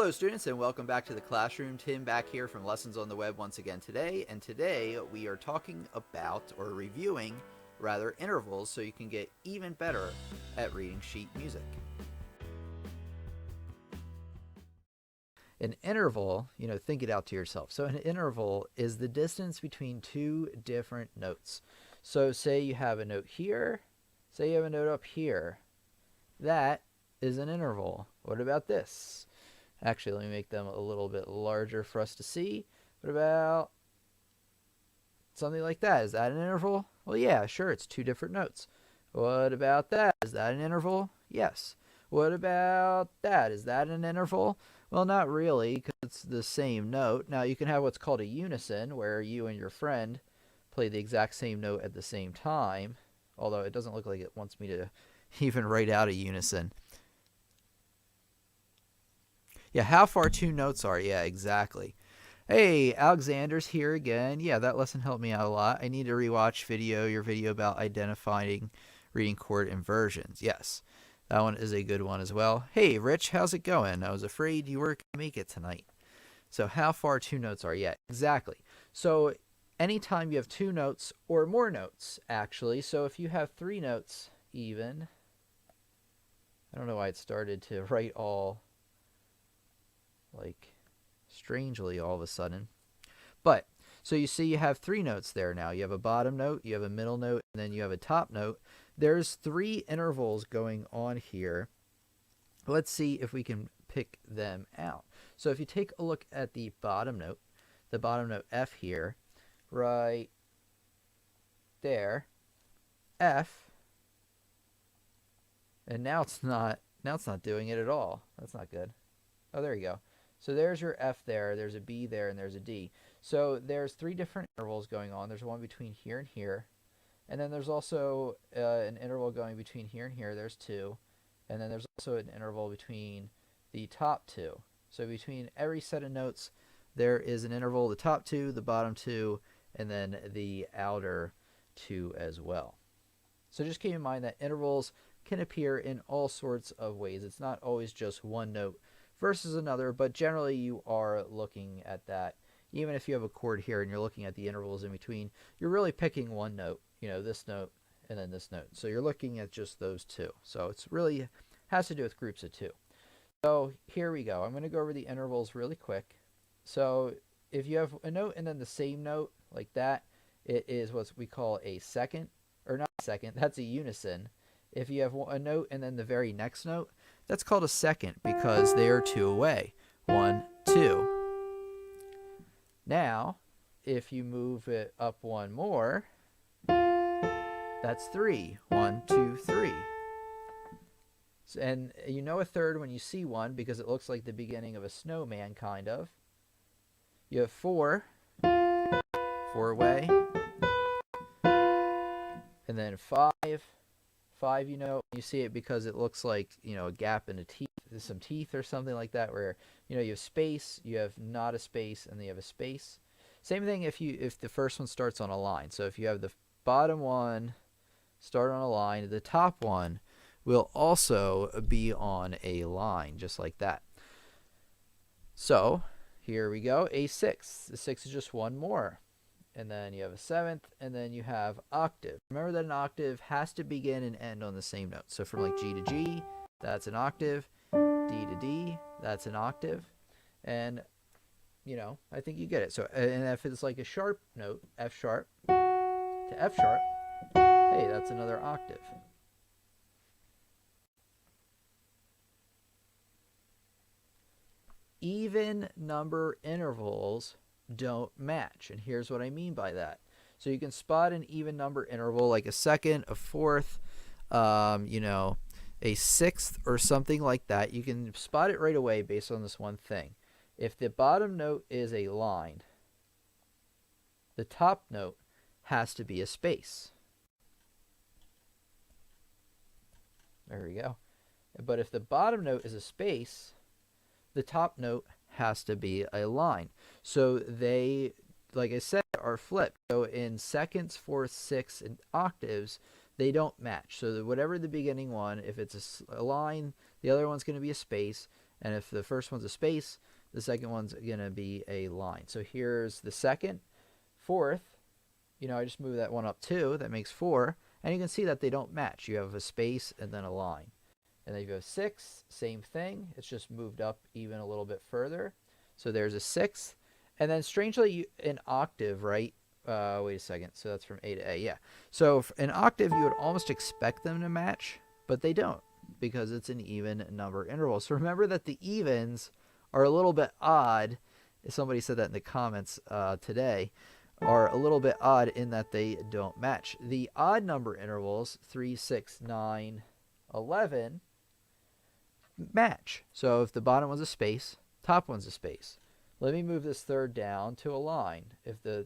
Hello students and welcome back to the classroom. Tim back here from Lessons on the Web once again today, and today we are talking about, or reviewing rather, intervals so you can get even better at reading sheet music. An interval, think it out to yourself. So an interval is the distance between two different notes. So say you have a note here, say you have a note up here. That is an interval. What about this? Actually, let me make them a little bit larger for us to see. What about something like that? Is that an interval? Well, yeah, sure, it's two different notes. What about that? Is that an interval? Yes. What about that? Is that an interval? Well, not really, because it's the same note. Now, you can have what's called a unison, where you and your friend play the exact same note at the same time, although it doesn't look like it wants me to even write out a unison. Yeah, how far two notes are. Yeah, exactly. Hey, Alexander's here again. Yeah, that lesson helped me out a lot. I need to rewatch your video about identifying reading chord inversions. Yes, that one is a good one as well. Hey, Rich, how's it going? I was afraid you weren't going to make it tonight. So how far two notes are. Yeah, exactly. So anytime you have two notes or more notes, actually. So if you have three notes even, I don't know why it started to write all like strangely all of a sudden. But so you see you have three notes there now. You have a bottom note, you have a middle note, and then you have a top note. There's three intervals going on here. Let's see if we can pick them out. So if you take a look at the bottom note F here, right there, F, and now it's not doing it at all. That's not good. Oh, there you go. So there's your F there, there's a B there, and there's a D. So there's three different intervals going on. There's one between here and here. And then there's also an interval going between here and here. There's two. And then there's also an interval between the top two. So between every set of notes, there is an interval, the top two, the bottom two, and then the outer two as well. So just keep in mind that intervals can appear in all sorts of ways. It's not always just one note versus another, but generally you are looking at that. Even if you have a chord here and you're looking at the intervals in between, you're really picking one note, this note and then this note. So you're looking at just those two. So it's really has to do with groups of two. So here we go. I'm going to go over the intervals really quick. So if you have a note and then the same note like that, it is what we call a second, or not second, that's a unison. If you have a note and then the very next note, that's called a second because they are two away. 1, 2. Now, if you move it up one more, that's 3. 1, 2, 3. And you know a third when you see one because it looks like the beginning of a snowman, kind of. You have 4. 4 away. And then 5. 5, you see it because it looks like, a gap in some teeth or something like that, where, you have space, you have not a space, and then you have a space. Same thing if the first one starts on a line. So if you have the bottom one start on a line, the top one will also be on a line, just like that. So here we go, a sixth. The sixth is just one more. And then you have a seventh, and then you have octave. Remember that an octave has to begin and end on the same note. So from like G to G, that's an octave. D to D, that's an octave. And, I think you get it. So, and if it's like a sharp note, F sharp to F sharp, hey, that's another octave. Even number intervals don't match, and here's what I mean by that. So you can spot an even number interval like a second, a fourth, a sixth or something like that. You can spot it right away based on this one thing. If the bottom note is a line, the top note has to be a space. There we go. But if the bottom note is a space, the top note has to be a line. So they, like I said, are flipped. So in seconds, fourths, sixths, and octaves, they don't match. So whatever the beginning one, if it's a line, the other one's going to be a space, And if the first one's a space, the second one's going to be a line. So here's the second, fourth. I just move that one up 2. That makes 4. And you can see that they don't match. You have a space and then a line. And then you go 6, same thing. It's just moved up even a little bit further. So there's a 6th. And then strangely, an octave, right? Wait a second. So that's from A to A. Yeah. So an octave, you would almost expect them to match, but they don't because it's an even number interval. So remember that the evens are a little bit odd. Somebody said that in the comments today. Are a little bit odd in that they don't match. The odd number intervals, 3, 6, 9, 11, match. So if the bottom one's a space, top one's a space. Let me move this third down to a line. If the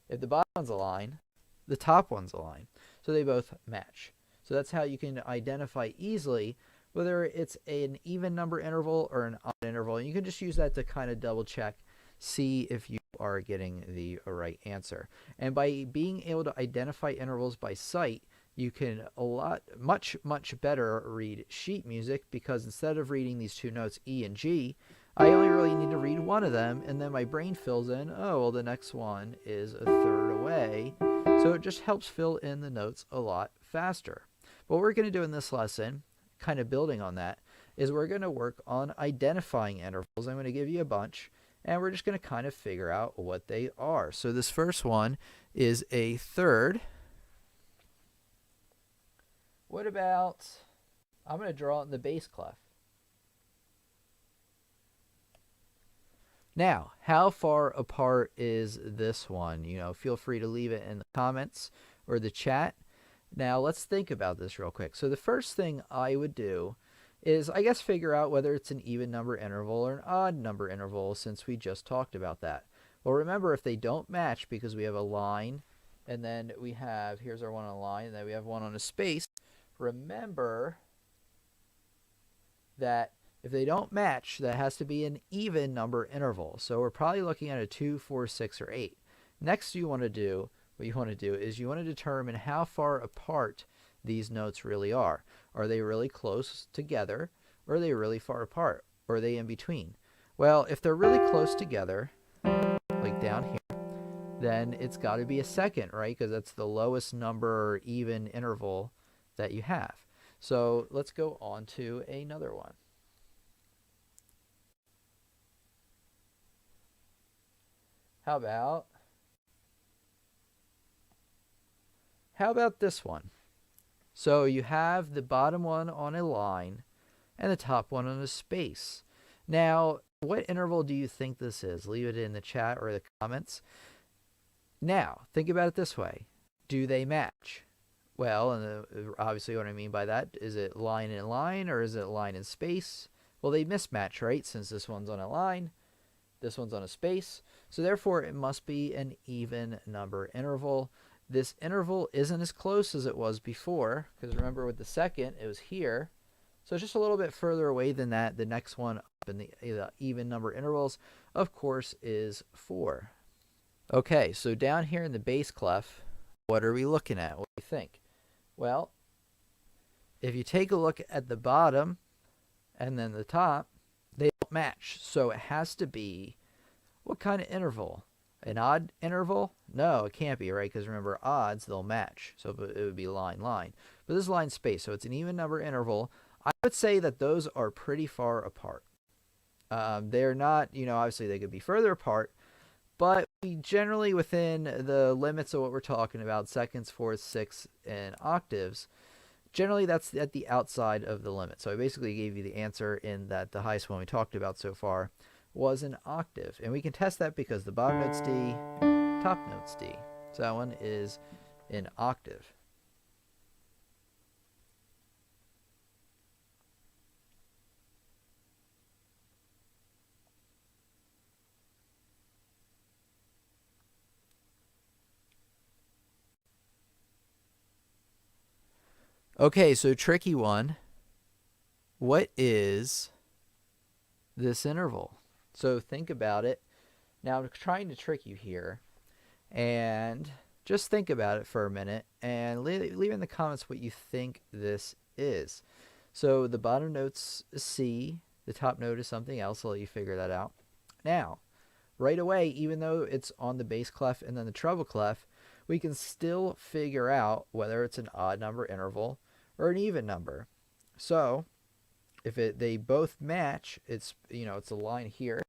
bottom one's a line, the top one's a line. So they both match. So that's how you can identify easily whether it's an even number interval or an odd interval. And you can just use that to kind of double check, see if you are getting the right answer. And by being able to identify intervals by sight, you can much better read sheet music, because instead of reading these two notes E and G, I only really need to read one of them, and then my brain fills in, oh, well, the next one is a third away. So it just helps fill in the notes a lot faster. What we're going to do in this lesson, kind of building on that, is we're going to work on identifying intervals. I'm going to give you a bunch, and we're just going to kind of figure out what they are. So this first one is a third. What about, I'm going to draw it in the bass clef. Now, how far apart is this one? Feel free to leave it in the comments or the chat. Now, let's think about this real quick. So the first thing I would do is, I guess, figure out whether it's an even number interval or an odd number interval, since we just talked about that. Well, remember, if they don't match, because we have a line, and then we have, here's our one on a line, and then we have one on a space, remember that if they don't match, that has to be an even number interval. So we're probably looking at a 2, 4, 6, or 8. Next, what you want to do is you want to determine how far apart these notes really are. Are they really close together, or are they really far apart, or are they in between? Well, if they're really close together, like down here, then it's got to be a second, right? Because that's the lowest number or even interval that you have. So let's go on to another one. How about this one? So you have the bottom one on a line and the top one on a space. Now, what interval do you think this is? Leave it in the chat or the comments. Now, think about it this way. Do they match? Well, and obviously what I mean by that, is it line in line or is it line in space? Well, they mismatch, right? Since this one's on a line, this one's on a space. So therefore, it must be an even number interval. This interval isn't as close as it was before, because remember with the second, it was here. So it's just a little bit further away than that. The next one up in the even number intervals, of course, is 4. Okay, so down here in the bass clef, what are we looking at? What do you think? Well, if you take a look at the bottom and then the top, they don't match. So it has to be, what kind of interval? An odd interval? No, it can't be, right? Because remember, odds, they'll match. So it would be line, line. But this is line space, so it's an even number interval. I would say that those are pretty far apart. They're not, obviously they could be further apart, but generally within the limits of what we're talking about, seconds, fourths, sixths, and octaves, generally that's at the outside of the limit. So I basically gave you the answer in that the highest one we talked about so far was an octave. And we can test that because the bottom note's D, top note's D. So that one is an octave. Okay, so tricky one. What is this interval? So think about it. Now I'm trying to trick you here, and just think about it for a minute and leave in the comments what you think this is. So the bottom note's C, The top note is something else. I'll let you figure that out. Now, right away, even though it's on the bass clef and then the treble clef, we can still figure out whether it's an odd number interval or an even number. So if they both match, it's a line here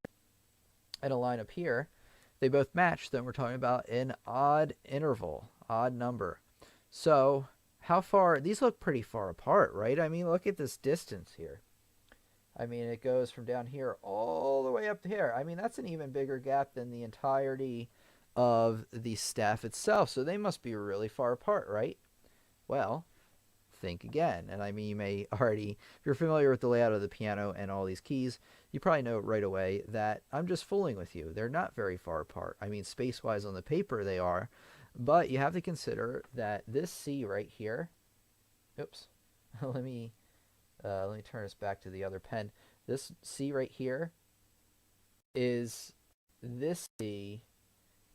and a line up here, they both match, then we're talking about an odd interval, odd number. So how far, these look pretty far apart, right? I mean, look at this distance here. I mean, it goes from down here all the way up to here. I mean, that's an even bigger gap than the entirety of the staff itself. So they must be really far apart, right? Well, think again. And I mean, you may already, if you're familiar with the layout of the piano and all these keys, you probably know right away that I'm just fooling with you. They're not very far apart. I mean, space-wise on the paper they are, but you have to consider that this C right here, oops, let me turn this back to the other pen. This C right here is this C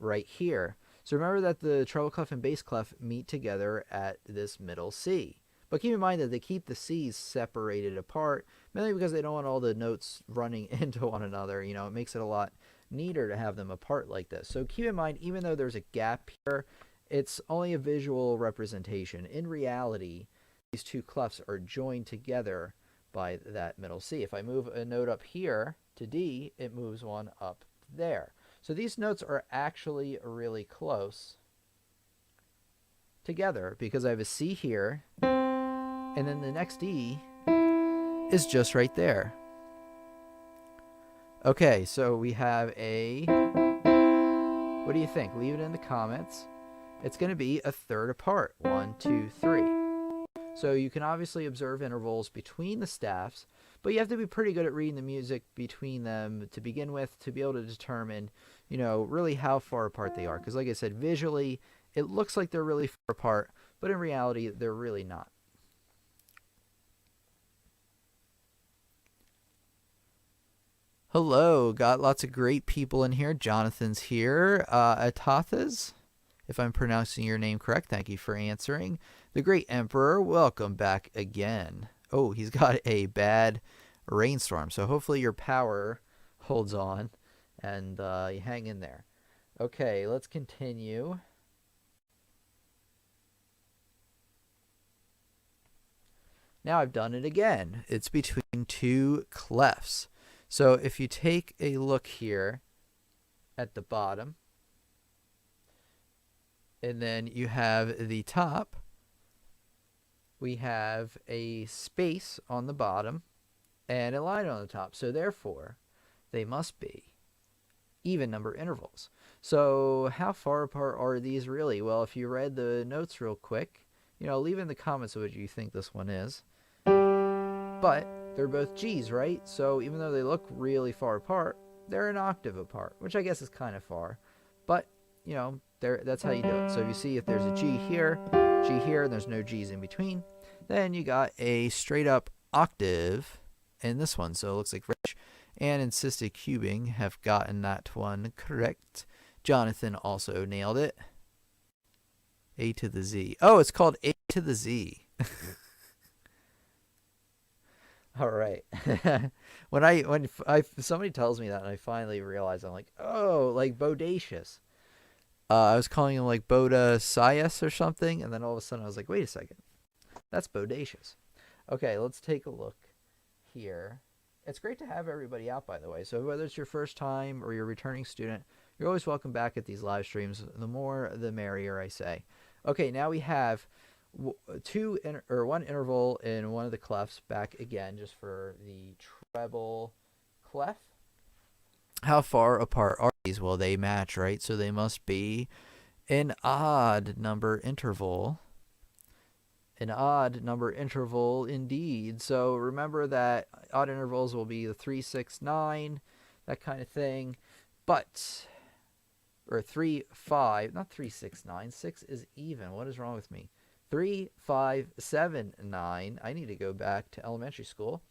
right here. So remember that the treble clef and bass clef meet together at this middle C. But keep in mind that they keep the C's separated apart, mainly because they don't want all the notes running into one another. You know, it makes it a lot neater to have them apart like this. So keep in mind, even though there's a gap here, it's only a visual representation. In reality, these two clefs are joined together by that middle C. If I move a note up here to D, it moves one up there. So these notes are actually really close together because I have a C here, and then the next E is just right there. Okay, so we have a, what do you think? Leave it in the comments. It's going to be a third apart. 1, 2, 3. So you can obviously observe intervals between the staffs, but you have to be pretty good at reading the music between them to begin with to be able to determine, you know, really how far apart they are. Because like I said, visually, it looks like they're really far apart, but in reality, they're really not. Hello, got lots of great people in here. Jonathan's here. Atatha's, if I'm pronouncing your name correct, thank you for answering. The Great Emperor, welcome back again. Oh, he's got a bad rainstorm, so hopefully your power holds on and you hang in there. Okay, let's continue. Now I've done it again. It's between two clefs. So if you take a look here at the bottom, and then you have the top, we have a space on the bottom and a line on the top. So therefore, they must be even number intervals. So how far apart are these really? Well, if you read the notes real quick, you know, leave in the comments what you think this one is. But they're both G's, right? So even though they look really far apart, they're an octave apart, which I guess is kind of far. But, you know, that's how you do it. So if you see if there's a G here, and there's no G's in between, then you got a straight up octave in this one. So it looks like Rich and Insisted Cubing have gotten that one correct. Jonathan also nailed it. A to the Z. Oh, it's called A to the Z. All right. when somebody tells me that and I finally realize, I'm like, oh, like bodacious. I was calling him like Bodasias or something, and then all of a sudden I was like, wait a second, that's bodacious. Okay, let's take a look here. It's great to have everybody out, by the way. So whether it's your first time or you're a returning student, you're always welcome back at these live streams. The more, the merrier, I say. Okay, now we have one interval in one of the clefs back again, just for the treble clef. How far apart are these? Well, they match, right? So they must be an odd number interval. An odd number interval indeed. So remember that odd intervals will be the 3, 6, 9, that kind of thing. But, or 3, 5, not 3, 6, 9. 6 is even. What is wrong with me? 3, 5, 7, 9. I need to go back to elementary school.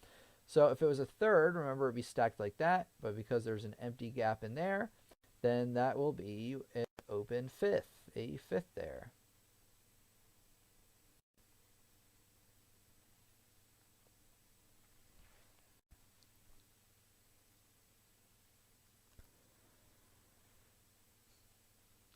So if it was a third, remember it'd be stacked like that. But because there's an empty gap in there, then that will be an open fifth, a fifth there.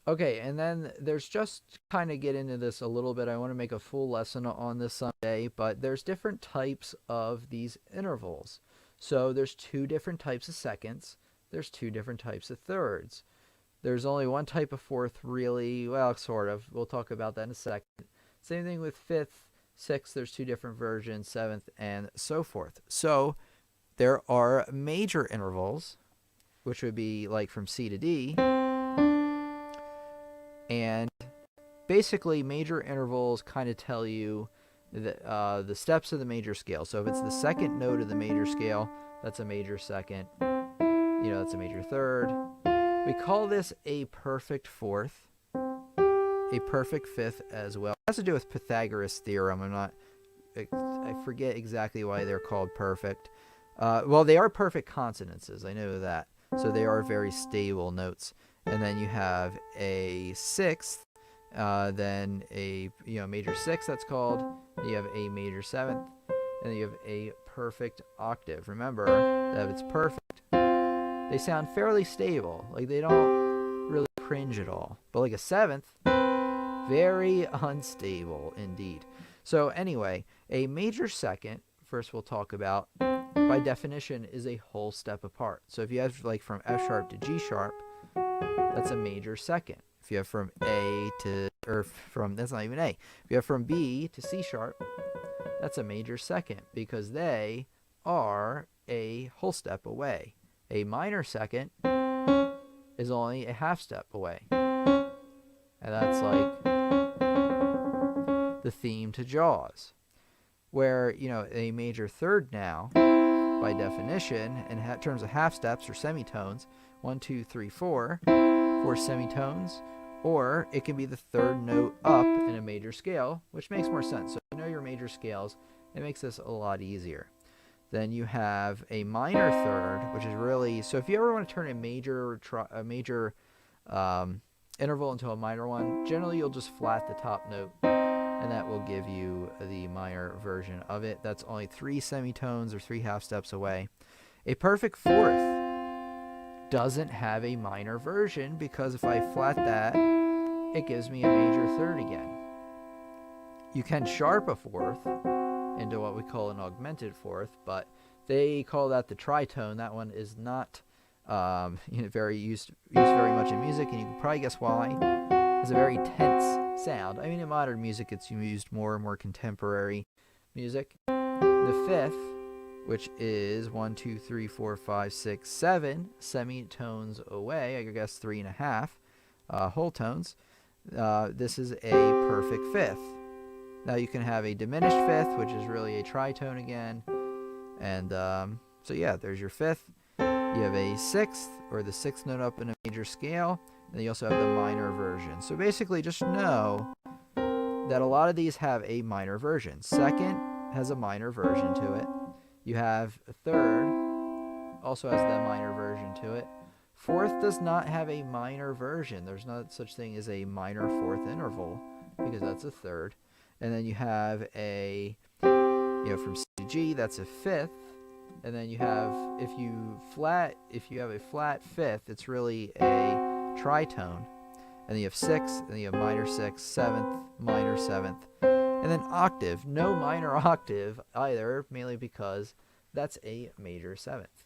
Okay, and then there's just kind of get into this a little bit. I want to make a full lesson on this someday, but there's different types of these intervals. So there's two different types of seconds. There's two different types of thirds. There's only one type of fourth, really. Well, sort of. We'll talk about that in a second. Same thing with fifth, sixth. There's two different versions, seventh, and so forth. So there are major intervals, which would be like from C to D. And basically, major intervals kind of tell you the steps of the major scale. So if it's the second note of the major scale, that's a major second. That's a major third. We call this a perfect fourth, a perfect fifth as well. It has to do with Pythagoras' theorem. I forget exactly why they're called perfect. Well, they are perfect consonances. I know that. So they are very stable notes. And then you have a sixth, then a major sixth that's called. You have a major seventh, and then you have a perfect octave. Remember that if it's perfect, they sound fairly stable. Like they don't really cringe at all. But like a seventh, very unstable indeed. So anyway, a major second, first we'll talk about, by definition, is a whole step apart. So if you have like from F sharp to G sharp, that's a major second. If you have from A to, or from, that's not even A. If you have from B to C sharp, that's a major second because they are a whole step away. A minor second is only a half step away. And that's like the theme to Jaws. Where, a major third now, by definition, in terms of half steps or semitones, 1, 2, 3, 4, 4 semitones, or it can be the third note up in a major scale, which makes more sense. So if you know your major scales, it makes this a lot easier. Then you have a minor third, which is really, so if you ever want to turn a major interval into a minor one, generally you'll just flat the top note, and that will give you the minor version of it. That's only 3 semitones or 3 half steps away. A perfect fourth doesn't have a minor version because if I flat that, it gives me a major third again. You can sharp a fourth into what we call an augmented fourth, but they call that the tritone. That one is not very used very much in music, and you can probably guess why. It's a very tense sound. I mean, in modern music, it's used more and more contemporary music. The fifth, which is 1, 2, 3, 4, 5, 6, 7 semitones away, I guess 3.5 whole tones. This is a perfect fifth. Now you can have a diminished fifth, which is really a tritone again. And so yeah, there's your fifth. You have a sixth, or the sixth note up in a major scale. And then you also have the minor version. So basically just know that a lot of these have a minor version. Second has a minor version to it. You have a third, also has the minor version to it. Fourth does not have a minor version. There's not such thing as a minor fourth interval because that's a third. And then you have a, from C to G, that's a fifth. And then you have, if you have a flat fifth, it's really a tritone. And then you have sixth, and then you have minor sixth, seventh, minor seventh. And then octave, no minor octave either, mainly because that's a major seventh.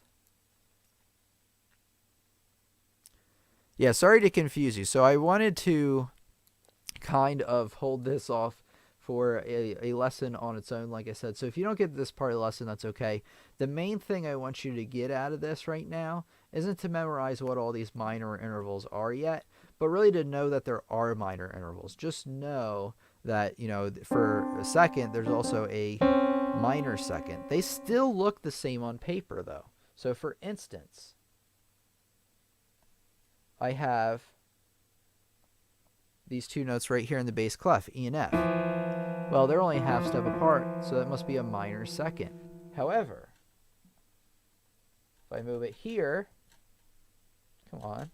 Yeah, sorry to confuse you. So I wanted to kind of hold this off for a lesson on its own, like I said. So if you don't get this part of the lesson, that's okay. The main thing I want you to get out of this right now isn't to memorize what all these minor intervals are yet, but really to know that there are minor intervals. Just know that, for a second, there's also a minor second. They still look the same on paper, though. So for instance, I have these two notes right here in the bass clef, E and F. Well, they're only a half step apart, so that must be a minor second. However, if I move it here, come on.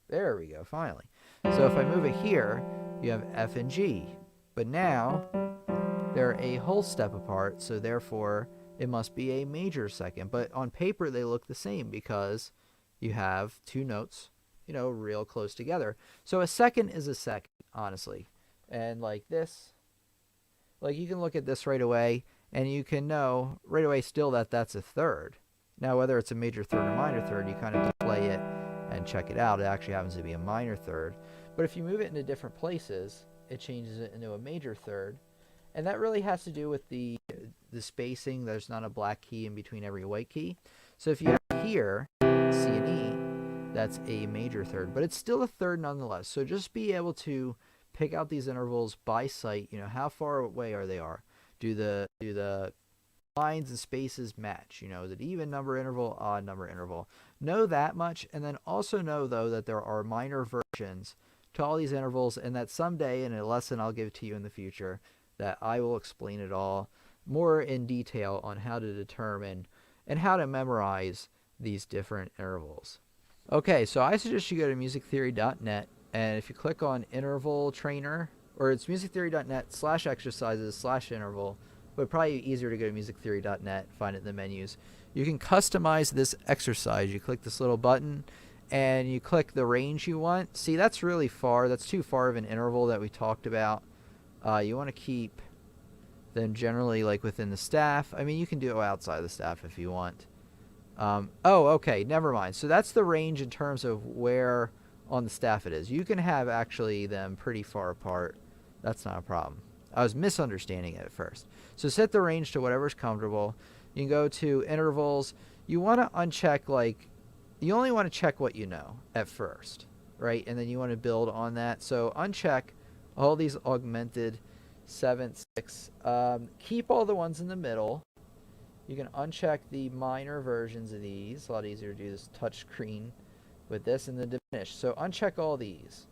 There we go, finally. So if I move it here, you have F and G. But now, they're a whole step apart, so therefore, it must be a major second. But on paper, they look the same because you have two notes, you know, real close together. So a second is a second, honestly. And like this, like you can look at this right away and you can know right away still that that's a third. Now, whether it's a major third or minor third, you kind of play it and check it out. It actually happens to be a minor third. But if you move it into different places, it changes it into a major third. And that really has to do with the spacing. There's not a black key in between every white key. So if you have here, C and E, that's a major third. But it's still a third nonetheless. So just be able to pick out these intervals by sight. You know, how far away are they? Do the lines and spaces match? You know, is it even number interval, odd number interval? Know that much, and then also know, though, that there are minor versions to all these intervals, and that someday in a lesson I'll give to you in the future that I will explain it all more in detail on how to determine and how to memorize these different intervals. Okay, so I suggest you go to musictheory.net, and if you click on interval trainer, or it's musictheory.net/exercises/interval, but probably easier to go to musictheory.net, find it in the menus. You can customize this exercise. You click this little button and you click the range you want. See, that's really far. That's too far of an interval that we talked about. You want to keep them generally like within the staff. I mean, you can do it outside the staff if you want. Okay, never mind. So that's the range in terms of where on the staff it is. You can have actually them pretty far apart. That's not a problem. I was misunderstanding it at first. So set the range to whatever's comfortable. You can go to intervals. You want to uncheck, like, you only want to check what you know at first, right? And then you want to build on that. So uncheck all these augmented 7, 6. Keep all the ones in the middle. You can uncheck the minor versions of these. A lot easier to do this touch screen with this, and then diminish. So uncheck all these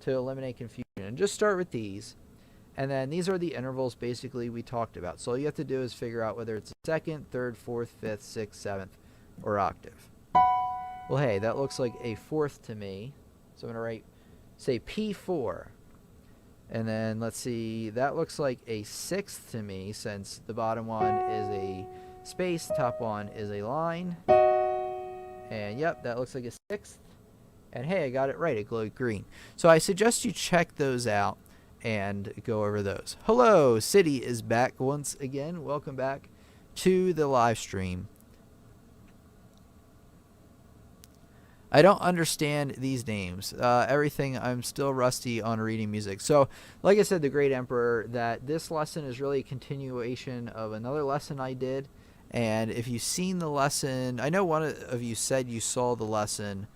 to eliminate confusion. And just start with these. And then these are the intervals basically we talked about. So all you have to do is figure out whether it's second, third, fourth, fifth, sixth, seventh, or octave. Well, hey, that looks like a fourth to me. So I'm going to say P4. And then let's see, that looks like a sixth to me, since the bottom one is a space, top one is a line. And yep, that looks like a sixth. And hey, I got it right, it glowed green. So I suggest you check those out and go over those. Hello, City is back once again. Welcome back to the live stream. I don't understand these names. Everything, I'm still rusty on reading music. So, like I said, the Great Emperor, that this lesson is really a continuation of another lesson I did. And if you've seen the lesson, I know one of you said you saw the lesson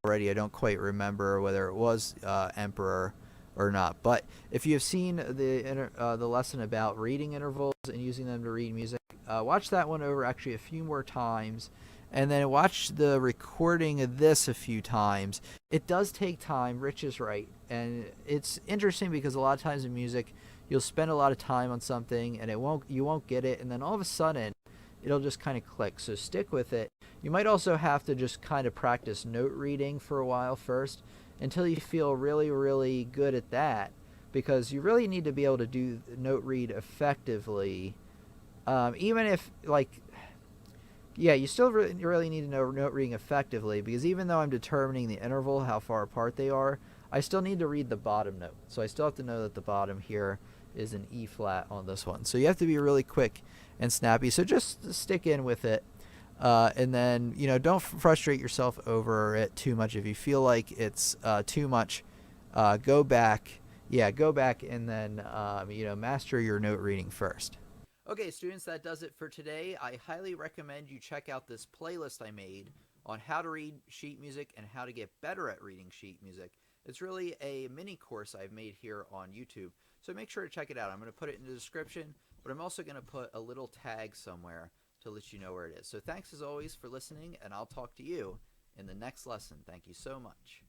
already. I don't quite remember whether it was Emperor or not. But if you have seen the lesson about reading intervals and using them to read music, watch that one over actually a few more times. And then watch the recording of this a few times. It does take time. Rich is right. And it's interesting because a lot of times in music, you'll spend a lot of time on something and you won't get it. And then all of a sudden, it'll just kind of click. So stick with it. You might also have to just kind of practice note reading for a while first until you feel really, really good at that. Because you really need to be able to do note read effectively. Even if, like... Yeah, you still really need to know note reading effectively, because even though I'm determining the interval, how far apart they are, I still need to read the bottom note. So I still have to know that the bottom here is an E flat on this one. So you have to be really quick and snappy. So just stick in with it. And then, you know, don't frustrate yourself over it too much. If you feel like it's too much, go back. Yeah, go back and then, you know, master your note reading first. Okay, students, that does it for today. I highly recommend you check out this playlist I made on how to read sheet music and how to get better at reading sheet music. It's really a mini course I've made here on YouTube, so make sure to check it out. I'm going to put it in the description, but I'm also going to put a little tag somewhere to let you know where it is. So thanks as always for listening, and I'll talk to you in the next lesson. Thank you so much.